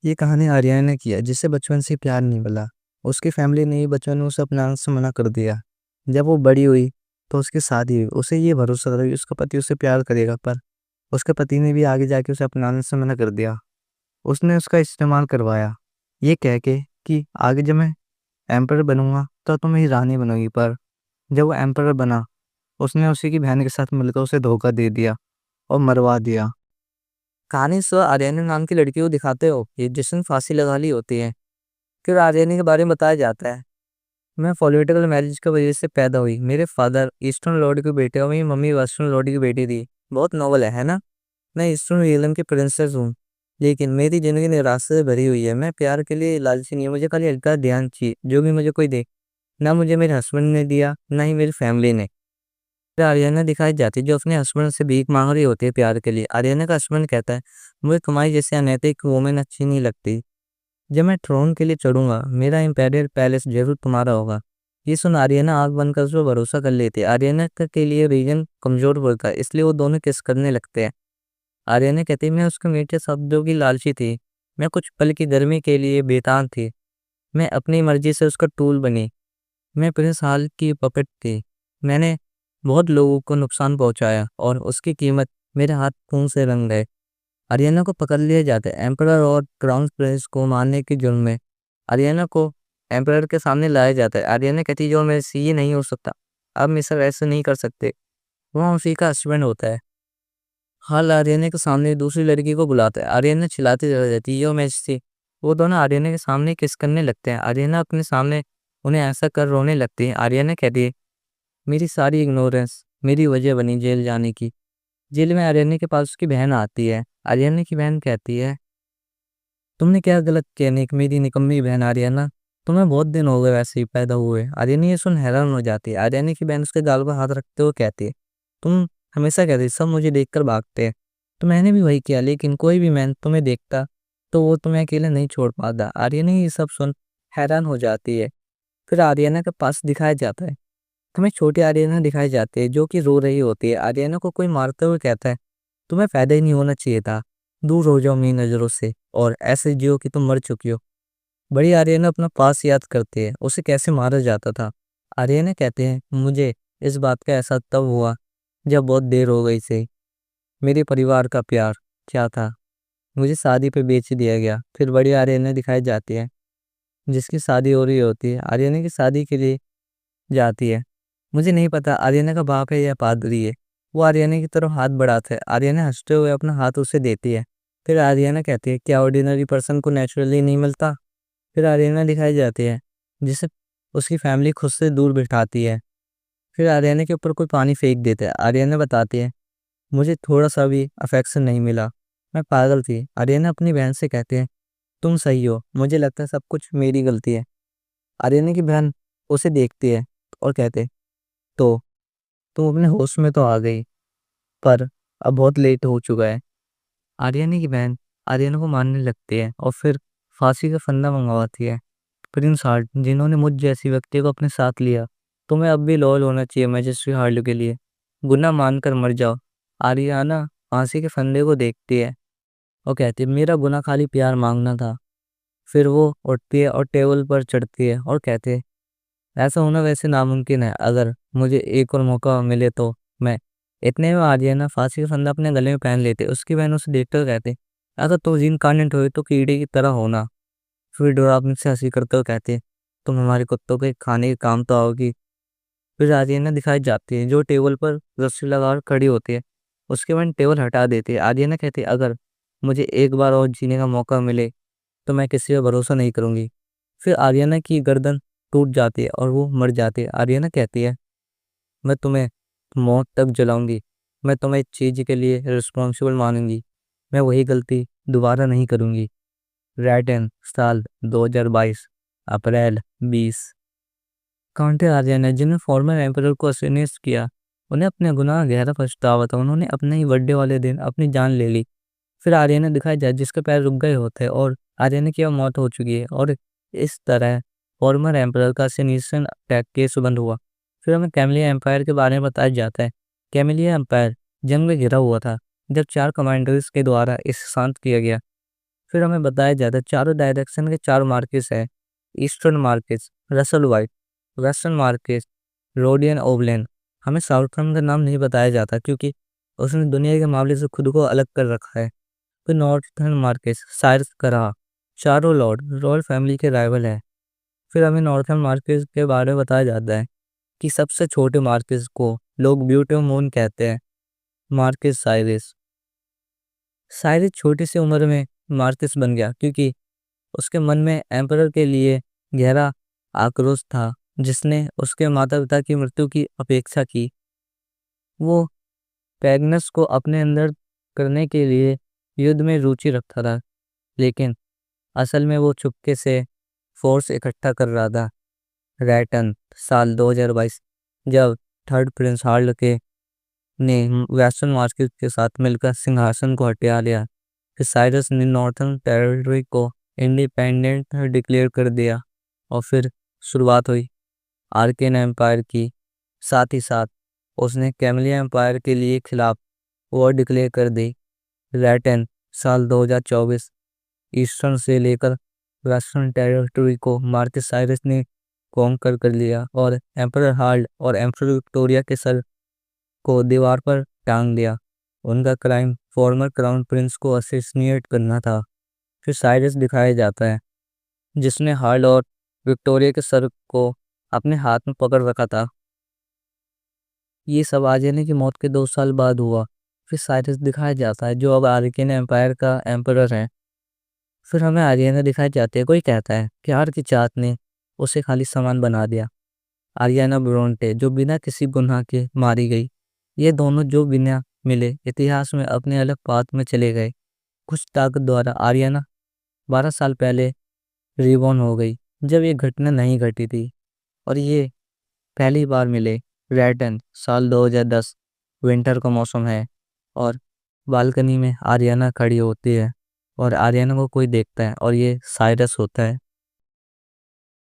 ये कहानी आर्यन ने किया जिससे बचपन से प्यार नहीं मिला। उसकी फैमिली ने ही बचपन में उसे अपनाने से मना कर दिया। जब वो बड़ी हुई तो उसकी शादी हुई। उसे ये भरोसा था कि उसका पति उसे प्यार करेगा, पर उसके पति ने भी आगे जाके उसे अपनाने से मना कर दिया। उसने उसका इस्तेमाल करवाया, ये कह के कि आगे जब मैं एम्परर बनूंगा तो तुम मेरी रानी बनोगी। पर जब वो एम्परर बना, उसने उसी की बहन के साथ मिलकर उसे धोखा दे दिया और मरवा दिया। कहानी स्व आर्यन नाम की लड़की को दिखाते हो कि जिसने फांसी लगा ली होती है। फिर आर्यनी के बारे में बताया जाता है, मैं पॉलिटिकल मैरिज की वजह से पैदा हुई। मेरे फादर ईस्टर्न लॉर्ड के बेटे और मेरी मम्मी वेस्टर्न लॉर्ड की बेटी थी। बहुत नॉवल है ना। मैं ईस्टर्न रियलम की प्रिंसेस हूँ, लेकिन मेरी जिंदगी निराशा से भरी हुई है। मैं प्यार के लिए लालची नहीं हूँ, मुझे खाली हल्का ध्यान चाहिए, जो भी मुझे कोई दे। ना मुझे मेरे हस्बैंड ने दिया, ना ही मेरी फैमिली ने। फिर आर्यना दिखाई जाती है जो अपने हस्बैंड से भीख मांग रही होती है प्यार के लिए। आर्यना का हस्बैंड कहता है, मुझे तुम्हारी जैसे अनैतिक वुमेन अच्छी नहीं लगती। जब मैं ट्रोन के लिए चढ़ूंगा, मेरा इंपेरियल पैलेस जरूर तुम्हारा होगा। ये सुन आर्यना आग बंद कर उस पर भरोसा कर लेती है। आर्यना के लिए रीजन कमजोर पड़ता है, इसलिए वो दोनों किस करने लगते हैं। आर्यना कहती है, मैं उसके मीठे शब्दों की लालची थी। मैं कुछ पल की गर्मी के लिए बेतान थी। मैं अपनी मर्जी से उसका टूल बनी। मैं प्रिंस हाल की पपेट थी। मैंने बहुत लोगों को नुकसान पहुंचाया और उसकी कीमत मेरे हाथ खून से रंग गए। आर्यना को पकड़ लिया जाता है एम्परर और क्राउन प्रिंस को मारने के जुर्म में। आर्यना को एम्परर के सामने लाया जाता है। आर्यना कहती है, जो मेरे से ये नहीं हो सकता, अब मिस्र ऐसे नहीं कर सकते। वहाँ उसी का हस्बैंड होता है। हाल आर्यना के सामने दूसरी लड़की को बुलाता है। आर्यना चिल्लाती रह जाती है, यो मैजेस्टी। वो दोनों आर्यना के सामने किस करने लगते हैं। आर्यना अपने सामने उन्हें ऐसा कर रोने लगती है। आर्यना कहती है, मेरी सारी इग्नोरेंस मेरी वजह बनी जेल जाने की। जेल में आर्यना के पास उसकी बहन आती है। आर्यना की बहन कहती है, तुमने क्या गलत किया निक, मेरी निकम्मी बहन आर्यना। तुम्हें बहुत दिन हो गए वैसे ही पैदा हुए। आर्यना ये सुन हैरान हो जाती है। आर्यना की बहन उसके गाल पर हाथ रखते हुए कहती है, तुम हमेशा कहती सब मुझे देखकर भागते हैं। तो मैंने भी वही किया, लेकिन कोई भी मैन तुम्हें देखता तो वो तुम्हें अकेले नहीं छोड़ पाता। आर्यना ये सब सुन हैरान हो जाती है। फिर आर्यना के पास दिखाया जाता है, हमें छोटी आर्यना दिखाई जाती है जो कि रो रही होती है। आर्यना को कोई मारते हुए कहता है, तुम्हें पैदा ही नहीं होना चाहिए था। दूर हो जाओ मेरी नज़रों से और ऐसे जियो कि तुम मर चुकी हो। बड़ी आर्यना अपना पास याद करती है, उसे कैसे मारा जाता था। आर्यना कहते हैं, मुझे इस बात का एहसास तब हुआ जब बहुत देर हो गई थी। मेरे परिवार का प्यार क्या था, मुझे शादी पे बेच दिया गया। फिर बड़ी आर्यना दिखाई जाती है जिसकी शादी हो रही होती है। आर्यना की शादी के लिए जाती है। मुझे नहीं पता आर्यना का बाप है या पादरी है। वो आर्यना की तरफ हाथ बढ़ाता है। आर्यना हंसते हुए अपना हाथ उसे देती है। फिर आर्यना कहती है, क्या ऑर्डिनरी पर्सन को नेचुरली नहीं मिलता। फिर आर्यना दिखाई जाती है जिसे उसकी फैमिली खुद से दूर बिठाती है। फिर आर्यना के ऊपर कोई पानी फेंक देता है। आर्यना बताती है, मुझे थोड़ा सा भी अफेक्शन नहीं मिला, मैं पागल थी। आर्यना अपनी बहन से कहते हैं, तुम सही हो, मुझे लगता है सब कुछ मेरी गलती है। आर्यना की बहन उसे देखती है और कहते, तो तुम अपने होश में तो आ गई, पर अब बहुत लेट हो चुका है। आर्यना की बहन आर्यना को मारने लगती है और फिर फांसी का फंदा मंगवाती है। प्रिंस हार्ट, जिन्होंने मुझ जैसी व्यक्ति को अपने साथ लिया, तुम्हें अब भी लॉयल होना चाहिए मैजेस्टी हार्ट के लिए। गुनाह मानकर मर जाओ। आर्यना फांसी के फंदे को देखती है और कहती है, मेरा गुनाह खाली प्यार मांगना था। फिर वो उठती है और टेबल पर चढ़ती है और कहती है, ऐसा होना वैसे नामुमकिन है, अगर मुझे एक और मौका मिले तो मैं। इतने में आर्यना फांसी का फंदा अपने गले में पहन लेते। उसकी बहन उसे देखकर कहते, अगर तो रीइंकार्नेट हुए तो कीड़े की तरह होना। फिर डोरापन से हंसी करते हुए कहते, तुम हमारे कुत्तों के खाने के काम तो आओगी। फिर आर्यना दिखाई जाती है जो टेबल पर रस्सी लगाकर खड़ी होती है। उसके बाद टेबल हटा देती है। आर्यना कहती है, अगर मुझे एक बार और जीने का मौका मिले तो मैं किसी पर भरोसा नहीं करूंगी। फिर आर्यना की गर्दन टूट जाती है और वो मर जाती है। आर्यना कहती है, मैं तुम्हें मौत तक जलाऊंगी। मैं तुम्हें इस चीज के लिए रिस्पॉन्सिबल मानूंगी। मैं वही गलती दोबारा नहीं करूंगी। रैटन साल 2022 अप्रैल 20। काउंटे आर्यना, जिन्होंने फॉर्मर एम्परर को असैसिनेट किया, उन्हें अपने गुनाह गहरा पछतावा था। उन्होंने अपने ही बर्थडे वाले दिन अपनी जान ले ली। फिर आर्यना दिखाई जाए जिसके पैर रुक गए होते हैं और आर्यना की अब मौत हो चुकी है और इस तरह फॉर्मर एम्परर का असैसिनेशन अटैक केस बंद हुआ। फिर हमें कैमिलिया एम्पायर के बारे में बताया जाता है। कैमिलिया एम्पायर जंग में घिरा हुआ था जब 4 कमांडर्स के द्वारा इसे शांत किया गया। फिर हमें बताया जाता है चारों डायरेक्शन के 4 मार्किस है। Eastern marquis Russell White, western marquis रोडियन ओवलेन। हमें साउथर्न का नाम नहीं बताया जाता क्योंकि उसने दुनिया के मामले से खुद को अलग कर रखा है। फिर नॉर्थर्न मार्किस साइरस करा, चारों लॉर्ड रॉयल फैमिली के राइवल है। फिर हमें नॉर्थर्न मार्किस के बारे में बताया जाता है कि सबसे छोटे मार्किस को लोग ब्यूटी मून कहते हैं, मार्किस साइरस। साइरस छोटी सी उम्र में मार्किस बन गया क्योंकि उसके मन में एम्परर के लिए गहरा आक्रोश था, जिसने उसके माता पिता की मृत्यु की अपेक्षा की। वो पैगनस को अपने अंदर करने के लिए युद्ध में रुचि रखता था, लेकिन असल में वो चुपके से फोर्स इकट्ठा कर रहा था। रैटन साल 2022 जब थर्ड प्रिंस हार्ल के ने वेस्टर्न मार्किस के साथ मिलकर सिंहासन को हटिया लिया, फिर साइरस ने नॉर्थर्न टेरिटरी को इंडिपेंडेंट डिक्लेयर कर दिया और फिर शुरुआत हुई आर्केन एम्पायर की। साथ ही साथ उसने कैमलिया एम्पायर के लिए खिलाफ वॉर डिक्लेयर कर दी। रैटन साल 2024 ईस्टर्न से लेकर वेस्टर्न टेरिटरी को मार्किस साइरस ने कॉन्कर कर लिया और एम्परर हार्ल्ड और एम्परर विक्टोरिया के सर को दीवार पर टांग दिया। उनका क्राइम फॉर्मर क्राउन प्रिंस को असैसिनेट करना था। फिर साइरस दिखाया जाता है जिसने हार्ल्ड और विक्टोरिया के सर को अपने हाथ में पकड़ रखा था। ये सब आर्यन की मौत के 2 साल बाद हुआ। फिर साइरस दिखाया जाता है जो अब आर्यन एम्पायर का एम्परर है। फिर हमें आर्यना दिखाई जाती है। कोई कहता है कि हार की चाहत ने उसे खाली सामान बना दिया। आर्याना ब्रोंटे जो बिना किसी गुनाह के मारी गई। ये दोनों जो बिना मिले इतिहास में अपने अलग पाथ में चले गए। कुछ ताकत द्वारा आर्याना 12 साल पहले रिबॉर्न हो गई जब ये घटना नहीं घटी थी, और ये पहली बार मिले। रैटन साल 2010 विंटर का मौसम है और बालकनी में आर्याना खड़ी होती है और आर्याना को कोई देखता है और ये साइरस होता है।